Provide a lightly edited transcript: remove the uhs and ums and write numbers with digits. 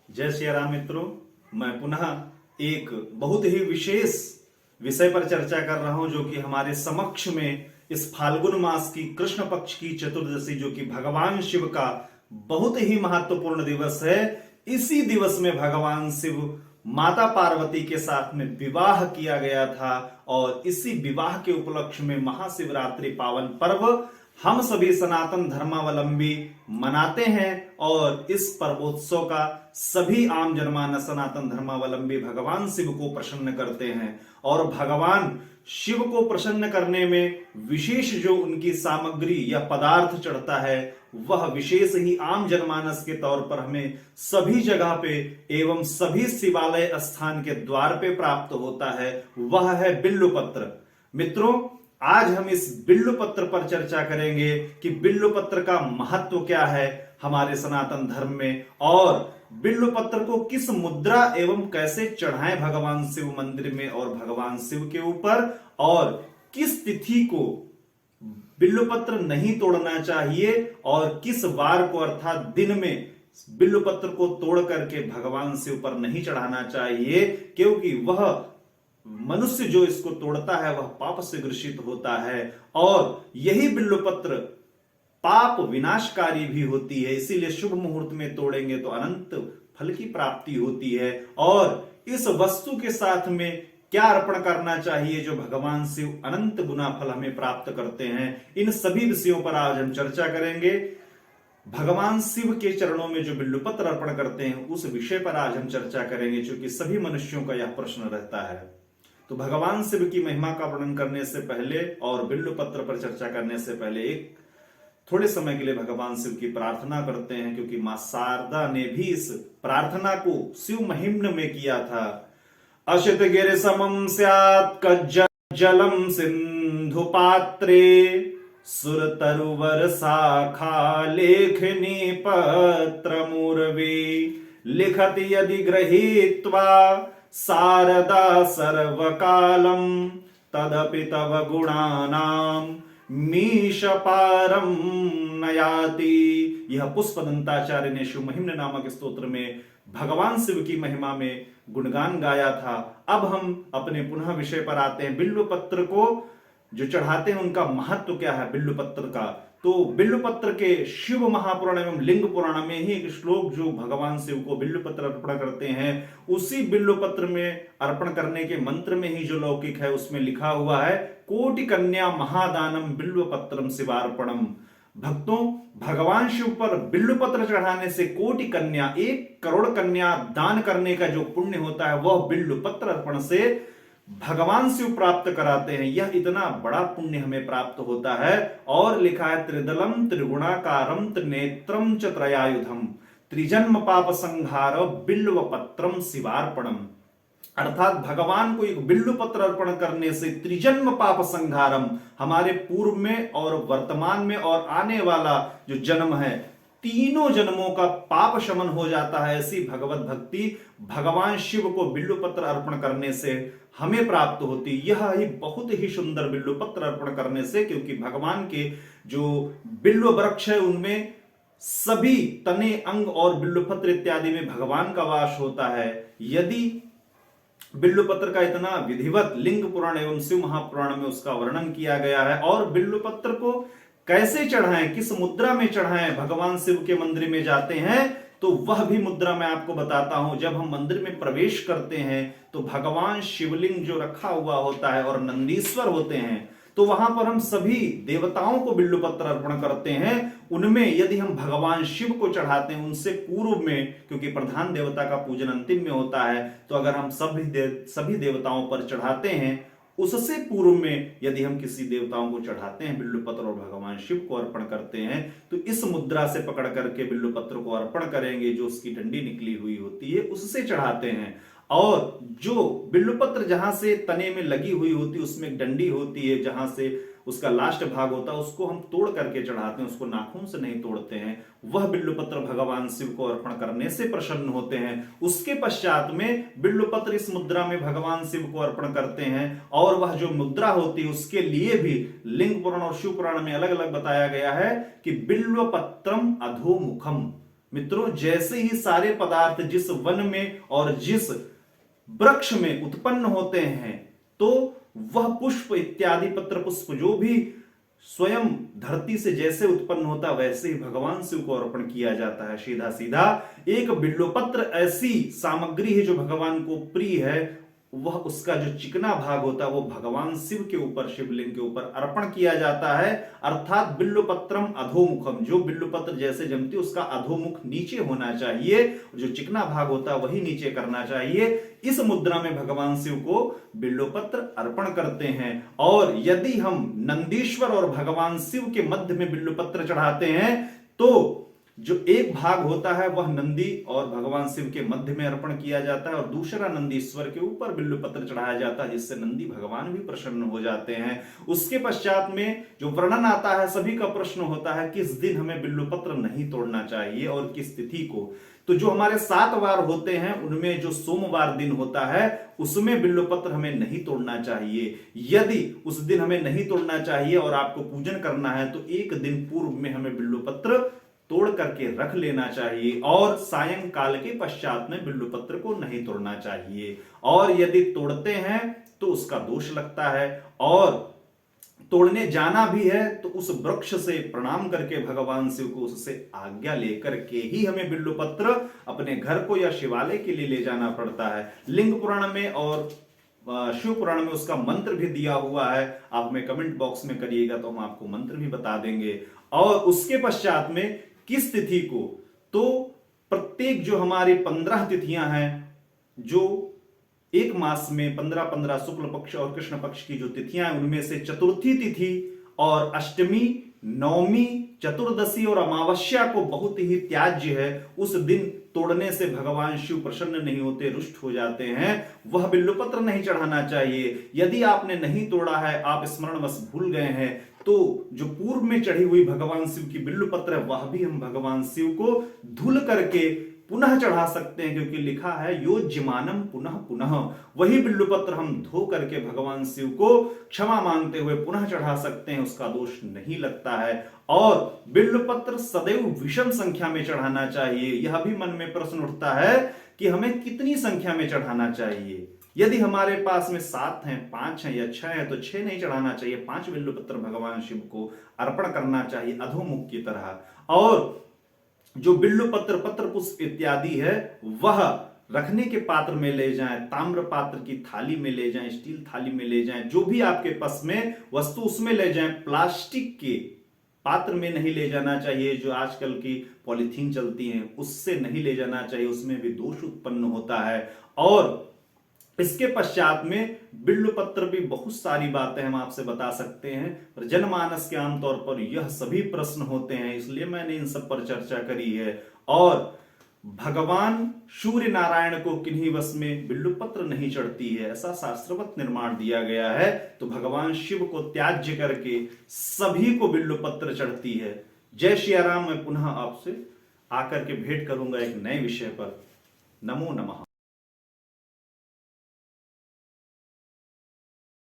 जय श्री राम मित्रों। मैं पुनः एक बहुत ही विशेष विषय पर चर्चा कर रहा हूं, जो कि हमारे समक्ष में इस फाल्गुन मास की कृष्ण पक्ष की चतुर्दशी, जो कि भगवान शिव का बहुत ही महत्वपूर्ण दिवस है। इसी दिवस में भगवान शिव माता पार्वती के साथ में विवाह किया गया था और इसी विवाह के उपलक्ष्य में महाशिवरात्रि पावन पर्व हम सभी सनातन धर्मावलंबी मनाते हैं और इस पर्वोत्सव का सभी आम जनमानस सनातन धर्मावलंबी भगवान शिव को प्रसन्न करते हैं। और भगवान शिव को प्रसन्न करने में विशेष जो उनकी सामग्री या पदार्थ चढ़ता है, वह विशेष ही आम जनमानस के तौर पर हमें सभी जगह पे एवं सभी शिवालय स्थान के द्वार पे प्राप्त होता है। वह है बिल्वपत्र। मित्रों, आज हम इस बिल्वपत्र पर चर्चा करेंगे कि बिल्वपत्र का महत्व क्या है हमारे सनातन धर्म में, और बिल्वपत्र को किस मुद्रा एवं कैसे चढ़ाएं भगवान शिव मंदिर में और भगवान शिव के ऊपर, और किस तिथि को बिल्वपत्र नहीं तोड़ना चाहिए और किस वार को अर्थात दिन में बिल्वपत्र को तोड़ करके भगवान शिव पर नहीं चढ़ाना चाहिए, क्योंकि वह मनुष्य जो इसको तोड़ता है वह पाप से ग्रसित होता है। और यही बिल्वपत्र पाप विनाशकारी भी होती है, इसीलिए शुभ मुहूर्त में तोड़ेंगे तो अनंत फल की प्राप्ति होती है। और इस वस्तु के साथ में क्या अर्पण करना चाहिए जो भगवान शिव अनंत गुना फल हमें प्राप्त करते हैं, इन सभी विषयों पर आज हम चर्चा करेंगे। भगवान शिव के चरणों में जो बिल्वपत्र अर्पण करते हैं उस विषय पर आज हम चर्चा करेंगे, क्योंकि सभी मनुष्यों का यह प्रश्न रहता है। तो भगवान शिव की महिमा का वर्णन करने से पहले और बिल्वपत्र पर चर्चा करने से पहले एक थोड़े समय के लिए भगवान शिव की प्रार्थना करते हैं, क्योंकि मां शारदा ने भी इस प्रार्थना को शिव महिम्न में किया था। अशित गिर समम स्यात् कज्जलम सिंधु पात्रे सुर तरुवर शाखा लेखनी पत्र मूर्वे लिखत यदि गृहीत्वा शारदा सर्वकालम तदपि तव गुणानाम मीश पारम नयाति। यह पुष्पदंताचार्य ने शिव महिम्न नामक स्तोत्र में भगवान शिव की महिमा में गुणगान गाया था। अब हम अपने पुनः विषय पर आते हैं। बिल्वपत्र को जो चढ़ाते हैं उनका महत्व क्या है बिल्वपत्र का। तो बिल्वपत्र के शिव महापुराण एवं लिंग पुराण में ही एक श्लोक जो भगवान शिव को बिल्वपत्र अर्पण करते हैं, उसी बिल्वपत्र में अर्पण करने के मंत्र में ही जो लौकिक है उसमें लिखा हुआ है, कोटि कन्या महादानम बिल्वपत्रम शिवार्पणम। भक्तों, भगवान शिव पर बिल्वपत्र चढ़ाने से कोटि कन्या, 1 करोड़ कन्या दान करने का जो पुण्य होता है वह बिल्वपत्र अर्पण से भगवान शिव प्राप्त कराते हैं। यह इतना बड़ा पुण्य हमें प्राप्त होता है। और लिखा है त्रिदलम त्रिगुणाकारम त्रिनेत्रम च त्रयायुधम त्रिजन्म पाप संहार बिल्वपत्रम शिवार्पणम। अर्थात भगवान को एक बिल्वपत्र अर्पण करने से त्रिजन्म पाप संहारम, हमारे पूर्व में और वर्तमान में और आने वाला जो जन्म है, तीनों जन्मों का पाप शमन हो जाता है। ऐसी भगवत भक्ति भगवान शिव को बिल्वपत्र अर्पण करने से हमें प्राप्त होती। यह ही बहुत ही सुंदर बिल्वपत्र अर्पण करने से, क्योंकि भगवान के जो बिल्व वृक्ष है उनमें सभी तने अंग और बिल्वपत्र इत्यादि में भगवान का वास होता है। यदि बिल्वपत्र का इतना विधिवत लिंग पुराण एवं शिव महापुराण में उसका वर्णन किया गया है, और बिल्वपत्र को कैसे चढ़ाएं, किस मुद्रा में चढ़ाएं, भगवान शिव के मंदिर में जाते हैं तो वह भी मुद्रा मैं आपको बताता हूं। जब हम मंदिर में प्रवेश करते हैं तो भगवान शिवलिंग जो रखा हुआ होता है और नंदीश्वर होते हैं, तो वहां पर हम सभी देवताओं को बिल्वपत्र अर्पण करते हैं। उनमें यदि हम भगवान शिव को चढ़ाते हैं उनसे पूर्व में, क्योंकि प्रधान देवता का पूजन अंतिम में होता है, तो अगर हम सभी देवताओं पर चढ़ाते हैं, उससे पूर्व में यदि हम किसी देवताओं को चढ़ाते हैं बिल्वपत्र और भगवान शिव को अर्पण करते हैं, तो इस मुद्रा से पकड़ करके बिल्वपत्र को अर्पण करेंगे। जो उसकी डंडी निकली हुई होती है उससे चढ़ाते हैं। और जो बिल्वपत्र जहां से तने में लगी हुई होती है उसमें एक डंडी होती है, जहां से उसका लास्ट भाग होता है, उसको हम तोड़ करके चढ़ाते हैं, उसको नाखून से नहीं तोड़ते हैं। वह बिल्वपत्र भगवान शिव को अर्पण करने से प्रसन्न होते हैं। उसके पश्चात में बिल्वपत्र इस मुद्रा में भगवान शिव को अर्पण करते हैं। और वह जो मुद्रा होती है उसके लिए भी लिंग पुराण और शिव पुराण में अलग अलग बताया गया है कि बिल्वपत्रम अधोमुखम। मित्रों, जैसे ही सारे पदार्थ जिस वन में और जिस वृक्ष में उत्पन्न होते हैं, तो वह पुष्प इत्यादि पत्र पुष्प जो भी स्वयं धरती से जैसे उत्पन्न होता वैसे ही भगवान शिव को अर्पण किया जाता है। सीधा सीधा एक बिल्वपत्र ऐसी सामग्री है जो भगवान को प्रिय है, वह उसका जो चिकना भाग होता है वो भगवान शिव के ऊपर, शिवलिंग के ऊपर अर्पण किया जाता है। अर्थात बिल्वपत्रम अधोमुखम, जो बिल्वपत्र जैसे जमती उसका अधोमुख नीचे होना चाहिए, जो चिकना भाग होता है वही नीचे करना चाहिए। इस मुद्रा में भगवान शिव को बिल्वपत्र अर्पण करते हैं। और यदि हम नंदीश्वर और भगवान शिव के मध्य में बिल्वपत्र चढ़ाते हैं तो जो एक भाग होता है वह नंदी और भगवान शिव के मध्य में अर्पण किया जाता है और दूसरा नंदीश्वर के ऊपर बिल्वपत्र चढ़ाया जाता है, जिससे नंदी भगवान भी प्रसन्न हो जाते हैं। उसके पश्चात में जो वर्णन आता है, सभी का प्रश्न होता है किस दिन हमें बिल्वपत्र नहीं तोड़ना चाहिए और किस तिथि को। तो जो हमारे 7 वार होते हैं उनमें जो सोमवार दिन होता है उसमें बिल्वपत्र हमें नहीं तोड़ना चाहिए। यदि उस दिन हमें नहीं तोड़ना चाहिए और आपको पूजन करना है तो एक दिन पूर्व में हमें बिल्वपत्र तोड़ करके रख लेना चाहिए और सायंकाल के पश्चात में बिल्वपत्र को नहीं तोड़ना चाहिए। और यदि तोड़ते हैं तो उसका दोष लगता है, और तोड़ने जाना भी है तो उस वृक्ष से प्रणाम करके भगवान शिव को उससे आज्ञा लेकर के ही हमें बिल्वपत्र अपने घर को या शिवालय के लिए ले जाना पड़ता है। लिंग पुराण में और शिव पुराण में उसका मंत्र भी दिया हुआ है, आप हमें कमेंट बॉक्स में करिएगा तो हम आपको मंत्र भी बता देंगे। और उसके पश्चात में किस तिथि को, तो प्रत्येक जो हमारी 15 तिथियां हैं, जो एक मास में 15-15 शुक्ल पक्ष और कृष्ण पक्ष की जो तिथियां हैं उनमें से चतुर्थी तिथि और अष्टमी, नवमी, चतुर्दशी और अमावस्या को बहुत ही त्याज्य है। उस दिन तोड़ने से भगवान शिव प्रसन्न नहीं होते, रुष्ट हो जाते हैं, वह बिल्वपत्र नहीं चढ़ाना चाहिए। यदि आपने नहीं तोड़ा है, आप स्मरणवश भूल गए हैं, तो जो पूर्व में चढ़ी हुई भगवान शिव की बिल्वपत्र है वह भी हम भगवान शिव को धुल करके पुनः चढ़ा सकते हैं, क्योंकि लिखा है योज्यमानम पुनः पुनः। वही बिल्वपत्र हम धो करके भगवान शिव को क्षमा मांगते हुए पुनः चढ़ा सकते हैं, उसका दोष नहीं लगता है। और बिल्वपत्र सदैव विषम संख्या में चढ़ाना चाहिए। यह भी मन में प्रश्न उठता है कि हमें कितनी संख्या में चढ़ाना चाहिए। यदि हमारे पास में 7 हैं, 5 हैं या 6 हैं तो 6 नहीं चढ़ाना चाहिए, 5 बिल्वपत्र भगवान शिव को अर्पण करना चाहिए अधोमुख की तरह। और जो बिल्वपत्र, पत्र पुष्प इत्यादि है वह रखने के पात्र में ले जाएं, ताम्र पात्र की थाली में ले जाएं, स्टील थाली में ले जाएं, जो भी आपके पास में वस्तु उसमें ले जाएं। प्लास्टिक के पात्र में नहीं ले जाना चाहिए, जो आजकल की पॉलीथीन चलती हैं उससे नहीं ले जाना चाहिए, उसमें भी दोष उत्पन्न होता है। और इसके पश्चात में बिल्वपत्र भी बहुत सारी बातें हम आपसे बता सकते हैं, पर जनमानस के आमतौर पर यह सभी प्रश्न होते हैं, इसलिए मैंने इन सब पर चर्चा करी है। और भगवान सूर्य नारायण को किन्हीं वश में बिल्वपत्र नहीं चढ़ती है, ऐसा शास्त्रवत निर्माण दिया गया है। तो भगवान शिव को त्याज्य करके सभी को बिल्वपत्र चढ़ती है। जय श्री राम। मैं पुनः आपसे आकर के भेंट करूंगा एक नए विषय पर। नमो नमः।